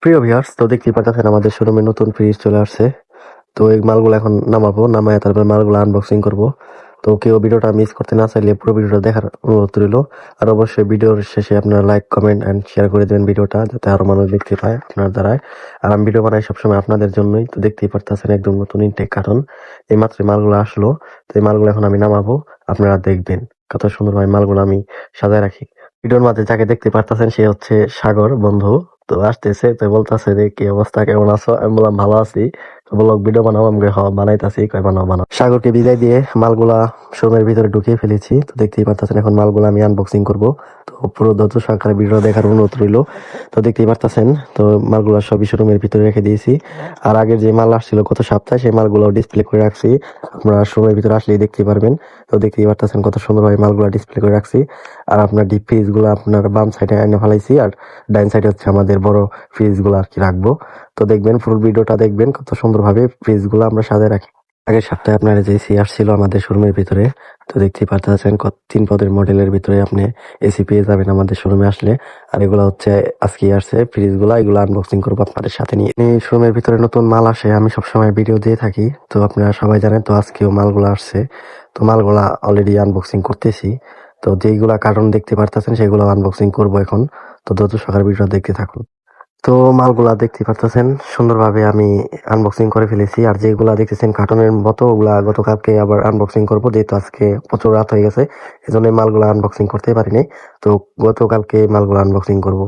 প্রিয় ভিউয়ার্স, তো দেখতেই পাচ্ছেন আমাদের শোরুমে নতুন ফ্রিজ চলে আসছে। তো এই মালগুলো এখন নামাবো, নামায় তারপরে মালগুলো আনবক্সিং করব। তো কেউ ভিডিওটা মিস করতে না চাইলে পুরো ভিডিওটা দেখার অনুরোধ রইল। আর অবশ্যই ভিডিওর শেষে আপনারা লাইক, কমেন্ট এন্ড শেয়ার করে দেবেন ভিডিওটা, যাতে আরো মানুষ দেখতে পায় আপনার দ্বারায়। আর আমি ভিডিও বানাই সবসময় আপনাদের জন্যই। তো দেখতেই পারতেছেন একদম নতুন ইনটেক কার্টন। এই মাত্র মালগুলো আসলো। তো এই মালগুলো এখন আমি নামাবো, আপনারা দেখবেন কত সুন্দরভাবে মালগুলো আমি সাজায় রাখি। ভিডিওর মাঝে যাকে দেখতে পারতেছেন সে হচ্ছে সাগর বন্ধু। তো আসতেছে, তো বলতেছে যে কি অবস্থা, কেমন আছো? আমি বললাম ভালো আছি। তো বললো ভিডিও বানাও, আমি কই, হ্যাঁ বানাইতাছি। কয় বানাও বানাও। সাগরকে বিদায় দিয়ে মালগুলা শোরুমের ভিতরে ঢুকিয়ে ফেলেছি। তো দেখতেই পারতেছেন এখন মালগুলা আমি আনবক্সিং করব। তো পুরো ধৈর্য সহকারে ভিডিও দেখার অনুরোধ রইল। তো দেখতেই পারতেছেন, তো মালগুলা সবই শোরুমের ভিতরে রেখে দিয়েছি। আর আগের যে মাল আসছিল গত সপ্তাহে, সেই মালগুলো ডিসপ্লে করে রাখছি। আপনারা শোরুমের ভিতরে আসলেই দেখতে পারবেন। তো দেখতেই পারতেছেন কত সুন্দরভাবে মালগুলা ডিসপ্লে করে রাখছি। আর আপনার ডিপ ফ্রিজ গুলো আপনার বাম সাইডে এনে ফেলাইছি, আর ডাইন সাইডে হচ্ছে আমাদের বড় ফ্রিজ গুলো আর কি রাখবো। তো দেখবেন, ফুল ভিডিওটা দেখবেন কত সুন্দরভাবে ফ্রিজ গুলো আমরা সাজায় রাখি। আগের সপ্তাহে আপনার যে এসি আসছিল আমাদের শোরুমের ভিতরে, তো দেখতেই পাচ্ছেন 3 পদের মডেলের ভিতরে আপনি এসি পেয়ে যাবেন আমাদের শোরুমে আসলে। আর এগুলো হচ্ছে আজকে আসছে ফ্রিজ গুলা, এগুলো আনবক্সিং করবো আপনাদের সাথে নিয়ে। এই শোরুমের ভিতরে নতুন মাল আসে, আমি সবসময় ভিডিও দিয়ে থাকি। তো আপনারা সবাই জানেন, তো আজকেও মালগুলো আসছে। তো মালগুলা অলরেডি আনবক্সিং করতেছি। তো যেইগুলা কার্টন দেখতে পারতেছেন সেগুলো আনবক্সিং করবো এখন। তো ধৈর্য সহকারে ভিডিওটা দেখতে থাকুন। তো মালগুলা দেখতে পারতেছেন সুন্দরভাবে আমি আনবক্সিং করে ফেলেছি। আর যেগুলা দেখতেছেন কার্টনের মতো, ওগুলা গতকালকে আবার আনবক্সিং করবো, যেহেতু আজকে প্রচুর রাত হয়ে গেছে, এজন্য এই মালগুলা আনবক্সিং করতে পারিনি। তো গতকালকে মালগুলা আনবক্সিং করবো।